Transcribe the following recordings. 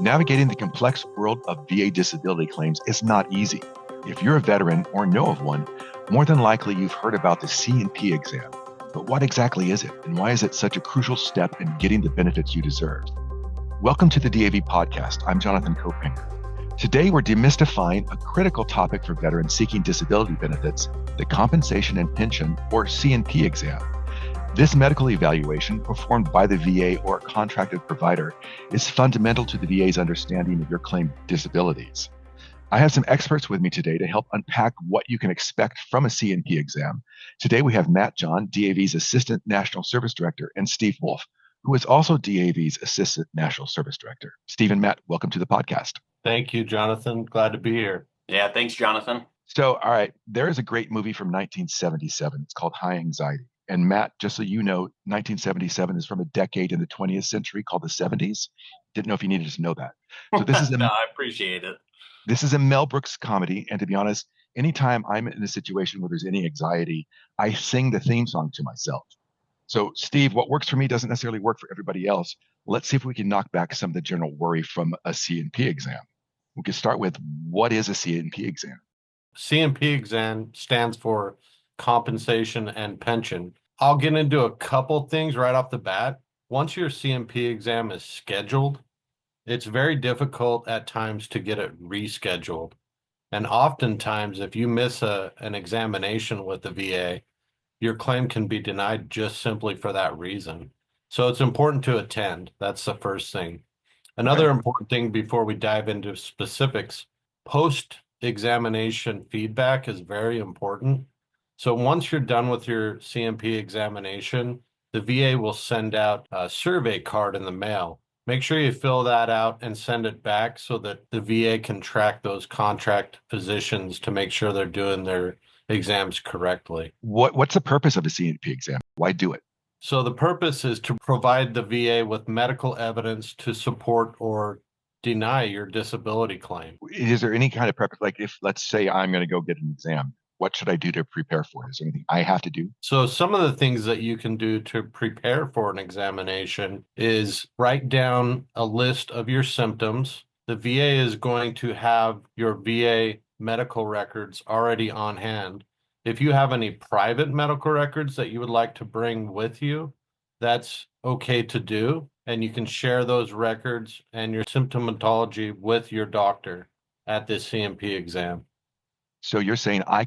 Navigating the complex world of VA disability claims is not easy. If you're a veteran or know of one, more than likely you've heard about the C&P exam. But what exactly is it, and why is it such a crucial step in getting the benefits you deserve? Welcome to the DAV Podcast. I'm Jonathan Kaupanger. Today, we're demystifying a critical topic for veterans seeking disability benefits, the Compensation and Pension, or C&P exam. This medical evaluation, performed by the VA or a contracted provider, is fundamental to the VA's understanding of your claimed disabilities. I have some experts with me today to help unpack what you can expect from a C&P exam. Today, we have Matt Jahn, DAV's Assistant National Service Director, and Steve Wolf, who is also DAV's Assistant National Service Director. Steve and Matt, welcome to the podcast. Thank you, Jonathan. Glad to be here. Yeah, thanks, Jonathan. So, all right, there is a great movie from 1977. It's called High Anxiety. And Matt, just so you know, 1977 is from a decade in the 20th century called the 70s. Didn't know if you needed to know that. So this is No, I appreciate it. This is a Mel Brooks comedy. And to be honest, anytime I'm in a situation where there's any anxiety, I sing the theme song to myself. So Steve, what works for me doesn't necessarily work for everybody else. Let's see if we can knock back some of the general worry from a C&P exam. We can start with, what is a C&P exam? C&P exam stands for Compensation and Pension. I'll get into a couple things right off the bat. Once your C&P exam is scheduled, it's very difficult at times to get it rescheduled. And oftentimes, if you miss an examination with the VA, your claim can be denied just simply for that reason. So it's important to attend. That's the first thing. Another important thing before we dive into specifics, post-examination feedback is very important. So once you're done with your C&P examination, the VA will send out a survey card in the mail. Make sure you fill that out and send it back so that the VA can track those contract physicians to make sure they're doing their exams correctly. What's the purpose of a C&P exam? Why do it? So the purpose is to provide the VA with medical evidence to support or deny your disability claim. Is there any kind of purpose? Like, if, let's say, I'm going to go get an exam, what should I do to prepare for it? Is there anything I have to do? So some of the things that you can do to prepare for an examination is write down a list of your symptoms. The VA is going to have your VA medical records already on hand. If you have any private medical records that you would like to bring with you, that's okay to do. And you can share those records and your symptomatology with your doctor at this C&P exam. So you're saying I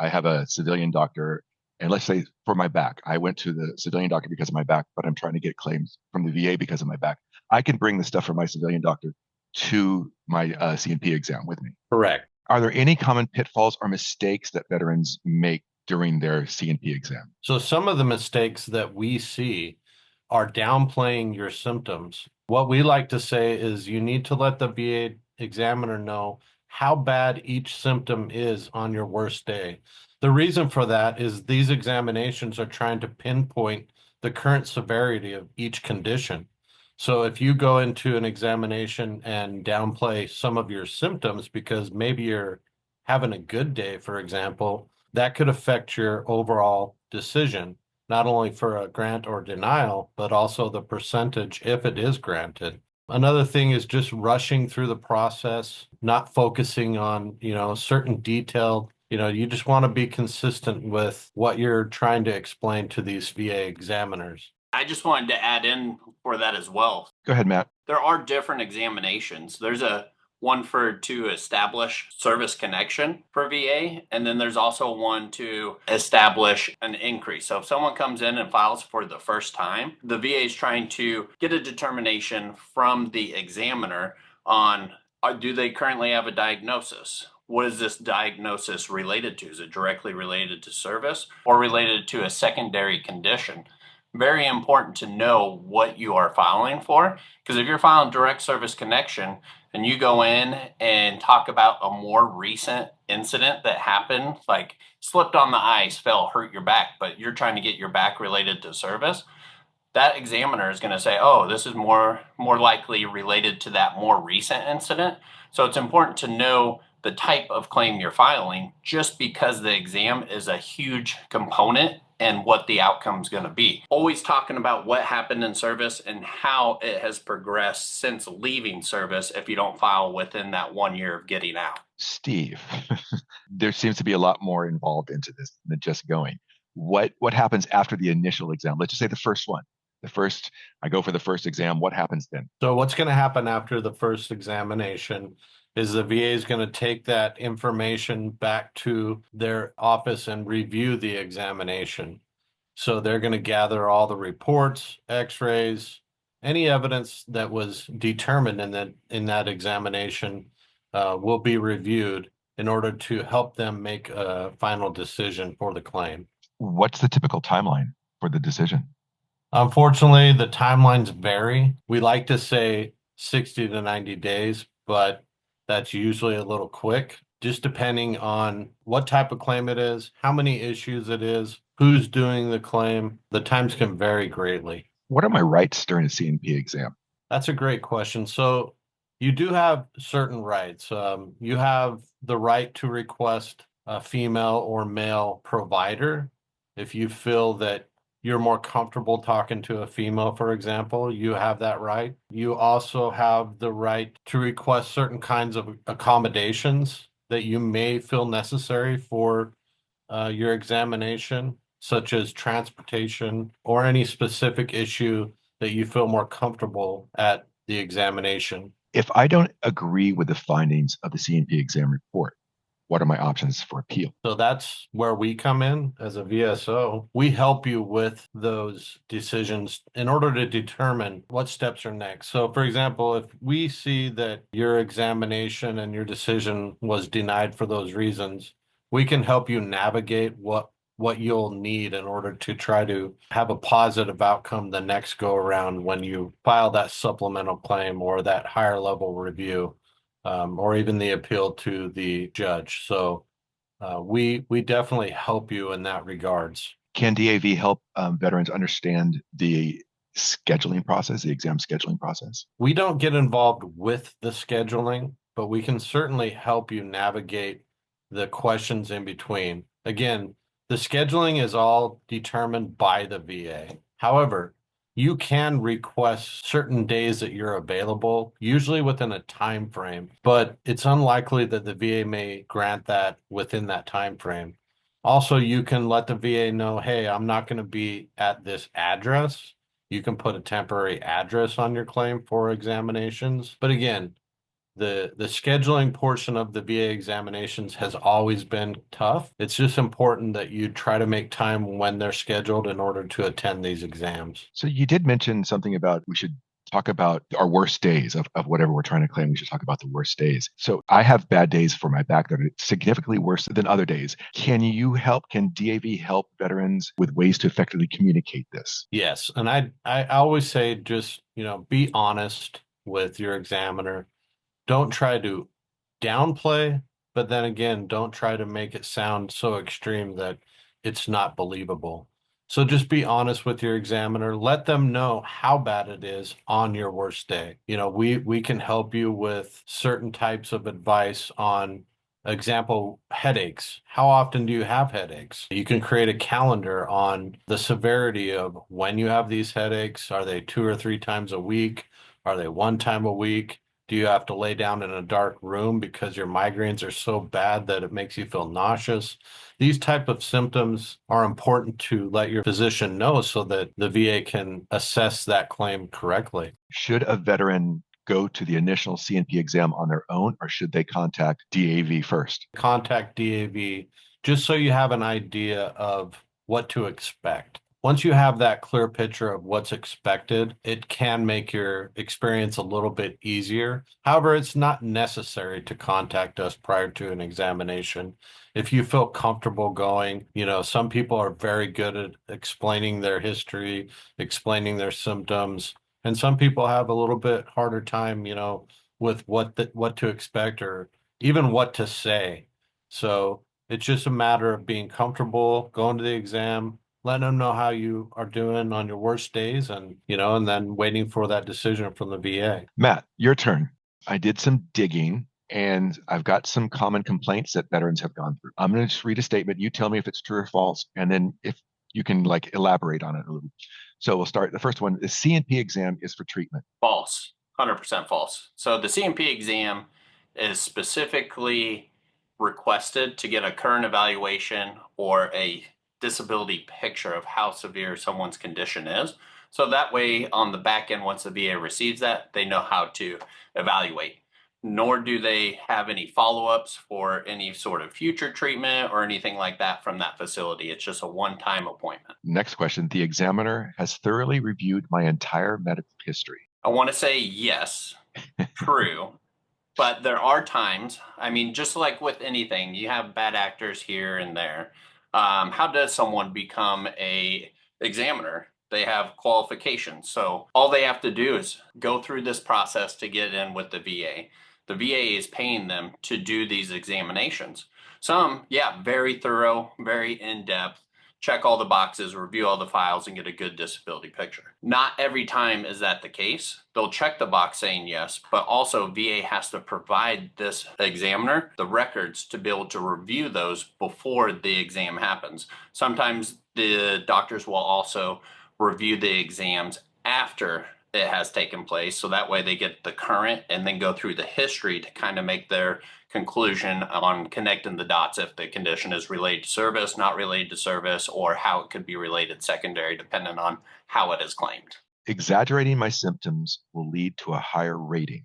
have a civilian doctor, and let's say for my back, I went to the civilian doctor because of my back, but I'm trying to get claims from the VA because of my back. I can bring the stuff from my civilian doctor to my C&P exam with me. Correct. Are there any common pitfalls or mistakes that veterans make during their C&P exam? So some of the mistakes that we see are downplaying your symptoms. What we like to say is you need to let the VA examiner know how bad each symptom is on your worst day. The reason for that is these examinations are trying to pinpoint the current severity of each condition. So if you go into an examination and downplay some of your symptoms because maybe you're having a good day, for example, that could affect your overall decision, not only for a grant or denial, but also the percentage if it is granted. Another thing is just rushing through the process, not focusing on, certain detailed, you just want to be consistent with what you're trying to explain to these VA examiners. I just wanted to add in for that as well. Go ahead, Matt. There are different examinations. There's one to establish service connection for VA, and then there's also one to establish an increase. So if someone comes in and files for the first time, the VA is trying to get a determination from the examiner on, do they currently have a diagnosis? What is this diagnosis related to? Is it directly related to service or related to a secondary condition? Very important to know what you are filing for, because if you're filing direct service connection and you go in and talk about a more recent incident that happened, like slipped on the ice, fell, hurt your back, but you're trying to get your back related to service, that examiner is going to say, oh, this is more likely related to that more recent incident. So it's important to know the type of claim you're filing, just because the exam is a huge component and what the outcome is going to be. Always talking about what happened in service and how it has progressed since leaving service if you don't file within that 1 year of getting out. Steve, there seems to be a lot more involved into this than just going. What happens after the initial exam? Let's just say the first one. I go for the first exam. What happens then? So what's going to happen after the first examination is the VA is going to take that information back to their office and review the examination. So they're going to gather all the reports, x-rays, any evidence that was determined in that examination will be reviewed in order to help them make a final decision for the claim. What's the typical timeline for the decision? Unfortunately, the timelines vary. We like to say 60 to 90 days, but that's usually a little quick, just depending on what type of claim it is, how many issues it is, who's doing the claim. The times can vary greatly. What are my rights during a CNP exam? That's a great question. So you do have certain rights. You have the right to request a female or male provider. If you feel that you're more comfortable talking to a female, for example, you have that right. You also have the right to request certain kinds of accommodations that you may feel necessary for your examination, such as transportation or any specific issue that you feel more comfortable at the examination. If I don't agree with the findings of the CNP exam report, what are my options for appeal? So that's where we come in as a VSO. We help you with those decisions in order to determine what steps are next. So for example, if we see that your examination and your decision was denied for those reasons, we can help you navigate what you'll need in order to try to have a positive outcome the next go around when you file that supplemental claim or that higher level review. Or even the appeal to the judge. So we definitely help you in that regards. Can DAV help veterans understand the scheduling process, the exam scheduling process? We don't get involved with the scheduling, but we can certainly help you navigate the questions in between. Again, the scheduling is all determined by the VA. However, you can request certain days that you're available, usually within a time frame, but it's unlikely that the VA may grant that within that time frame. Also, you can let the VA know, hey, I'm not going to be at this address. You can put a temporary address on your claim for examinations. But again, the scheduling portion of the VA examinations has always been tough. It's just important that you try to make time when they're scheduled in order to attend these exams. So you did mention something about we should talk about our worst days of whatever we're trying to claim. We should talk about the worst days. So I have bad days for my back that are significantly worse than other days. Can DAV help veterans with ways to effectively communicate this? Yes. And I always say, just, be honest with your examiner. Don't try to downplay, but then again, don't try to make it sound so extreme that it's not believable. So just be honest with your examiner. Let them know how bad it is on your worst day. We can help you with certain types of advice on, example, headaches. How often do you have headaches? You can create a calendar on the severity of when you have these headaches. Are they 2 or 3 times a week? Are they 1 time a week? Do you have to lay down in a dark room because your migraines are so bad that it makes you feel nauseous? These type of symptoms are important to let your physician know so that the VA can assess that claim correctly. Should a veteran go to the initial CNP exam on their own, or should they contact DAV first? Contact DAV just so you have an idea of what to expect. Once you have that clear picture of what's expected, it can make your experience a little bit easier. However, it's not necessary to contact us prior to an examination. If you feel comfortable going, some people are very good at explaining their history, explaining their symptoms, and some people have a little bit harder time, with what to expect or even what to say. So it's just a matter of being comfortable, going to the exam, letting them know how you are doing on your worst days and then waiting for that decision from the VA. Matt, your turn. I did some digging And I've got some common complaints that veterans have gone through. I'm going to just read a statement. You tell me if it's true or false, and then if you can like elaborate on it a little. So we'll start. The first one, the C&P exam is for treatment. False. 100% false. So the C&P exam is specifically requested to get a current evaluation or a disability picture of how severe someone's condition is. So that way, on the back end, once the VA receives that, they know how to evaluate. Nor do they have any follow-ups for any sort of future treatment or anything like that from that facility. It's just a one-time appointment. Next question, the examiner has thoroughly reviewed my entire medical history. I want to say yes, true. But there are times, I mean, just like with anything, you have bad actors here and there. How does someone become a examiner? They have qualifications. So all they have to do is go through this process to get in with the VA. The VA is paying them to do these examinations. Some, yeah, very thorough, very in-depth, check all the boxes, review all the files, and get a good disability picture. Not every time is that the case. They'll check the box saying yes, but also VA has to provide this examiner the records to be able to review those before the exam happens. Sometimes the doctors will also review the exams after it has taken place, so that way they get the current and then go through the history to kind of make their conclusion on connecting the dots if the condition is related to service, not related to service, or how it could be related secondary depending on how it is claimed. Exaggerating my symptoms will lead to a higher rating.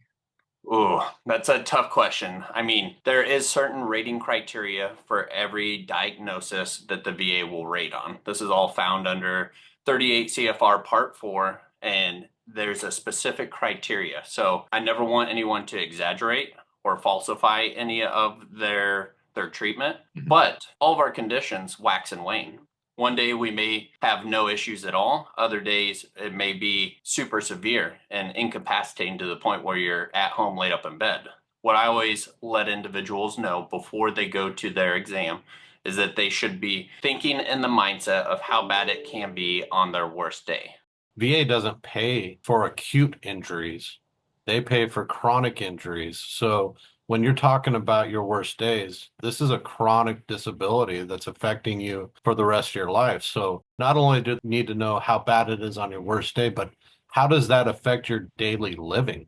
Ooh, that's a tough question. I mean, there is certain rating criteria for every diagnosis that the VA will rate on. This is all found under 38 CFR Part 4, and there's a specific criteria. So I never want anyone to exaggerate or falsify any of their treatment, but all of our conditions wax and wane. One day we may have no issues at all. Other days it may be super severe and incapacitating to the point where you're at home laid up in bed. What I always let individuals know before they go to their exam is that they should be thinking in the mindset of how bad it can be on their worst day. VA doesn't pay for acute injuries. They pay for chronic injuries. So when you're talking about your worst days, this is a chronic disability that's affecting you for the rest of your life. So not only do you need to know how bad it is on your worst day, but how does that affect your daily living?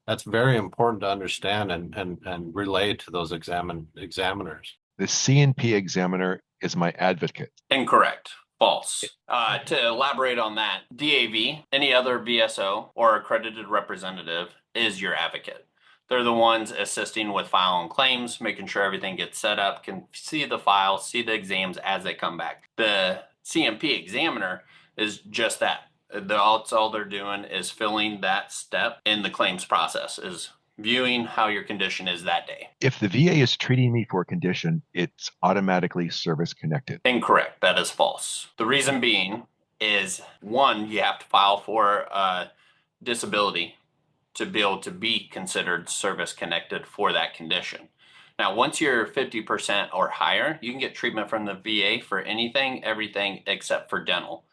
That's very important to understand and relay to those examiners. The C&P examiner is my advocate. Incorrect. False. To elaborate on that, DAV, any other VSO or accredited representative is your advocate. They're the ones assisting with filing claims, making sure everything gets set up, can see the file, see the exams as they come back. The C&P examiner is just that. That's all they're doing is filling that step in the claims process, is viewing how your condition is that day. If the VA is treating me for a condition, it's automatically service connected. Incorrect. That is false. The reason being is, one, you have to file for a disability to be able to be considered service connected for that condition. Now, once you're 50% or higher, you can get treatment from the VA for anything, everything except for dental.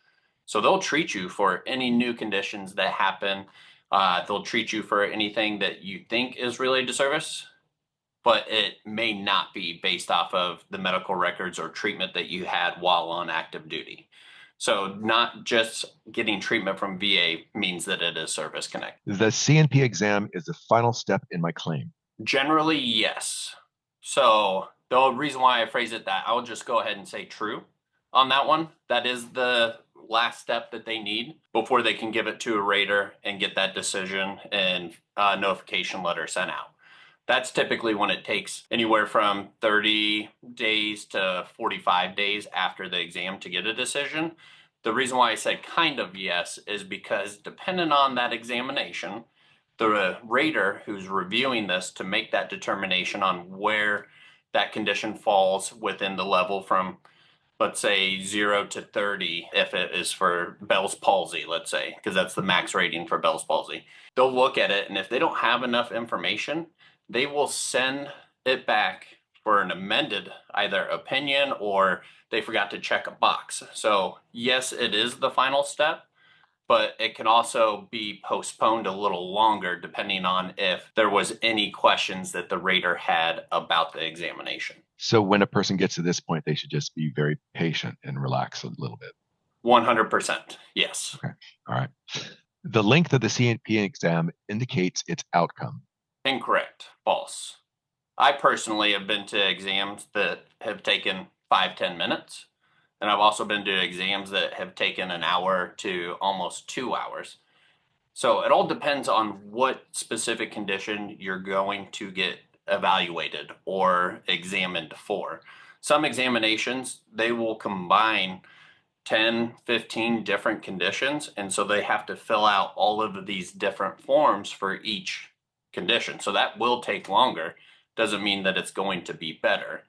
So they'll treat you for any new conditions that happen. They'll treat you for anything that you think is related to service, but it may not be based off of the medical records or treatment that you had while on active duty. So not just getting treatment from VA means that it is service connected. The C&P exam is the final step in my claim. Generally, yes. So the reason why I phrase it that, I'll just go ahead and say true on that one. That is the last step that they need before they can give it to a rater and get that decision and notification letter sent out. That's typically when it takes anywhere from 30 days to 45 days after the exam to get a decision. The reason why I said kind of yes is because depending on that examination, the rater who's reviewing this to make that determination on where that condition falls within the level from, let's say, 0 to 30, if it is for Bell's palsy, let's say, because that's the max rating for Bell's palsy. They'll look at it, and if they don't have enough information, they will send it back for an amended either opinion or they forgot to check a box. So yes, it is the final step, but it can also be postponed a little longer depending on if there was any questions that the rater had about the examination. So when a person gets to this point, they should just be very patient and relax a little bit. 100%. Yes. Okay. All right. The length of the CNP exam indicates its outcome. Incorrect. False. I personally have been to exams that have taken 5-10 minutes. And I've also been to exams that have taken an hour to almost 2 hours. So it all depends on what specific condition you're going to get evaluated or examined for. Some examinations, they will combine 10, 15 different conditions. And so they have to fill out all of these different forms for each condition. So that will take longer. Doesn't mean that it's going to be better.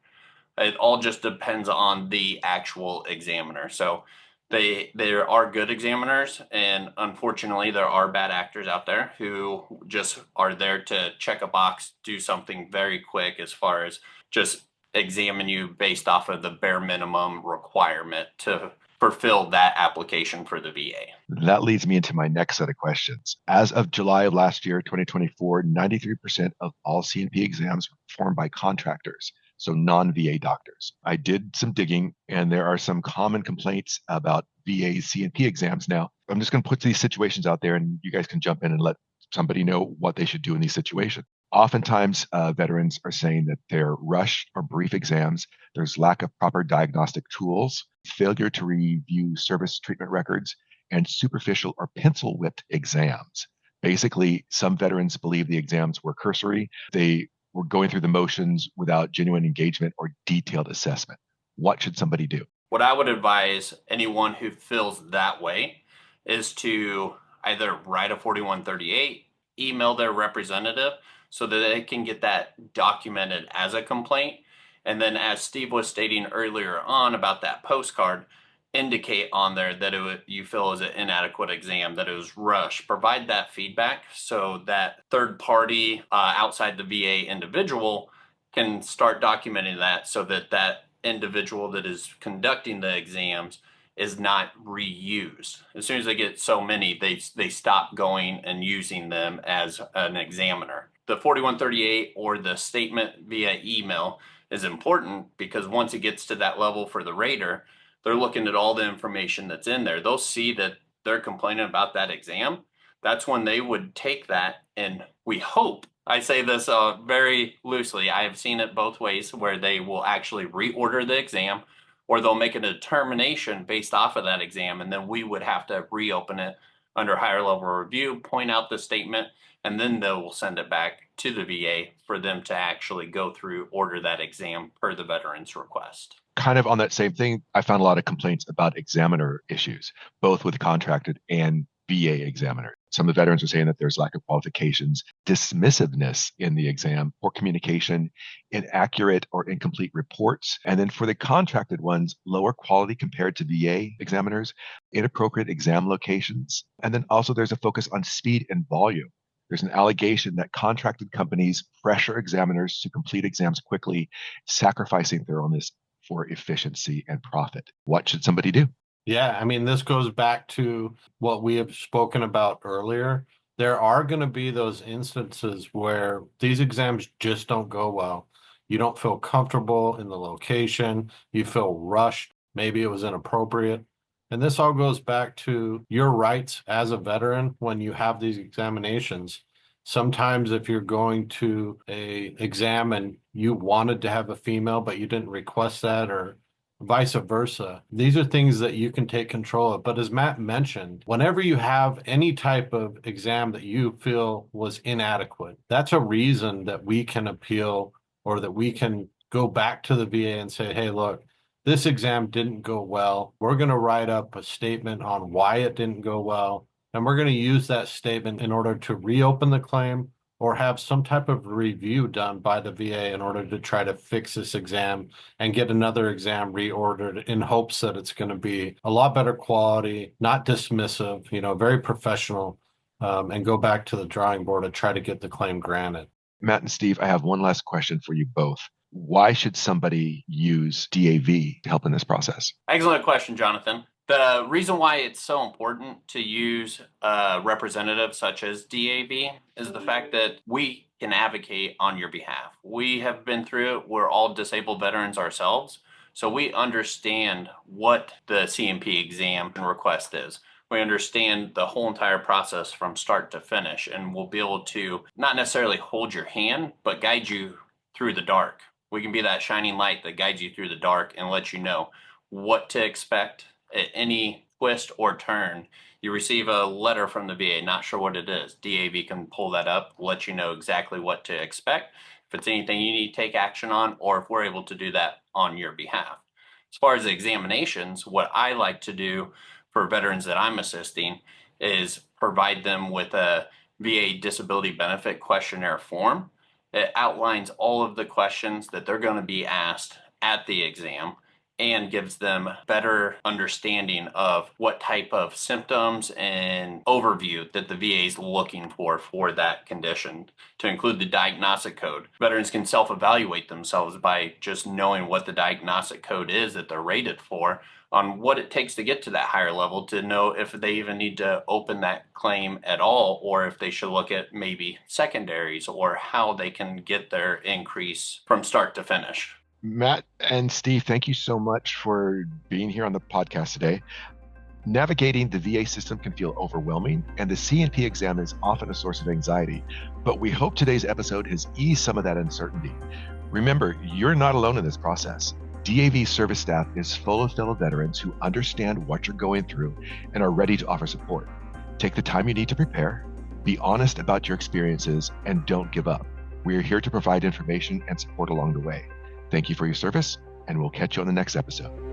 It all just depends on the actual examiner. So there are good examiners, and unfortunately there are bad actors out there who just are there to check a box, do something very quick as far as just examine you based off of the bare minimum requirement to fulfill that application for the VA. That leads me into my next set of questions. As of July of last year, 2024, 93% of all CNP exams were performed by contractors, so non-VA doctors. I did some digging, and there are some common complaints about VA CNP exams. Now, I'm just going to put these situations out there, and you guys can jump in and let somebody know what they should do in these situations. Oftentimes, veterans are saying that they're rushed or brief exams. There's lack of proper diagnostic tools, failure to review service treatment records, and superficial or pencil-whipped exams. Basically, some veterans believe the exams were cursory. They were going through the motions without genuine engagement or detailed assessment. What should somebody do? What I would advise anyone who feels that way is to either write a 4138, email their representative so that they can get that documented as a complaint. And then, as Steve was stating earlier on about that postcard, indicate on there that you feel is an inadequate exam, that it was rushed. Provide that feedback so that third party outside the VA individual can start documenting that so that that individual that is conducting the exams is not reused. As soon as they get so many, they stop going and using them as an examiner. The 4138 or the statement via email is important because once it gets to that level for the rater, they're looking at all the information that's in there. They'll see that they're complaining about that exam. That's when they would take that, and we hope, I say this very loosely, I have seen it both ways, where they will actually reorder the exam or they'll make a determination based off of that exam, and then we would have to reopen it under higher level review, point out the statement, and then they will send it back to the VA for them to actually go through, order that exam per the veteran's request. Kind of on that same thing, I found a lot of complaints about examiner issues, both with contracted and VA examiners. Some of the veterans are saying that there's lack of qualifications, dismissiveness in the exam, poor communication, inaccurate or incomplete reports. And then for the contracted ones, lower quality compared to VA examiners, inappropriate exam locations. And then also there's a focus on speed and volume. There's an allegation that contracted companies pressure examiners to complete exams quickly, sacrificing thoroughness for efficiency and profit. What should somebody do? Yeah, I mean, this goes back to what we have spoken about earlier. There are going to be those instances where these exams just don't go well. You don't feel comfortable in the location. You feel rushed. Maybe it was inappropriate. And this all goes back to your rights as a veteran when you have these examinations. Sometimes if you're going to a exam and you wanted to have a female, but you didn't request that, or vice versa, these are things that you can take control of. But as Matt mentioned, whenever you have any type of exam that you feel was inadequate, that's a reason that we can appeal, or that we can go back to the VA and say, hey, look, this exam didn't go well. We're going to write up a statement on why it didn't go well. And we're going to use that statement in order to reopen the claim or have some type of review done by the VA in order to try to fix this exam and get another exam reordered in hopes that it's going to be a lot better quality, not dismissive, very professional, and go back to the drawing board to try to get the claim granted. Matt and Steve, I have one last question for you both. Why should somebody use DAV to help in this process? Excellent question, Jonathan. The reason why it's so important to use a representative such as DAV is the fact that we can advocate on your behalf. We have been through it. We're all disabled veterans ourselves. So we understand what the C&P exam request is. We understand the whole entire process from start to finish, and we'll be able to not necessarily hold your hand, but guide you through the dark. We can be that shining light that guides you through the dark and let you know what to expect at any twist or turn. You receive a letter from the VA, not sure what it is. DAV can pull that up, let you know exactly what to expect. If it's anything you need to take action on, or if we're able to do that on your behalf. As far as the examinations, what I like to do for veterans that I'm assisting is provide them with a VA disability benefit questionnaire form. It outlines all of the questions that they're going to be asked at the exam and gives them better understanding of what type of symptoms and overview that the VA is looking for that condition, to include the diagnostic code. Veterans can self-evaluate themselves by just knowing what the diagnostic code is that they're rated for, on what it takes to get to that higher level, to know if they even need to open that claim at all, or if they should look at maybe secondaries, or how they can get their increase from start to finish. Matt and Steve, thank you so much for being here on the podcast today. Navigating the VA system can feel overwhelming, and the C&P exam is often a source of anxiety, but we hope today's episode has eased some of that uncertainty. Remember, you're not alone in this process. DAV service staff is full of fellow veterans who understand what you're going through and are ready to offer support. Take the time you need to prepare, be honest about your experiences, and don't give up. We are here to provide information and support along the way. Thank you for your service, and we'll catch you on the next episode.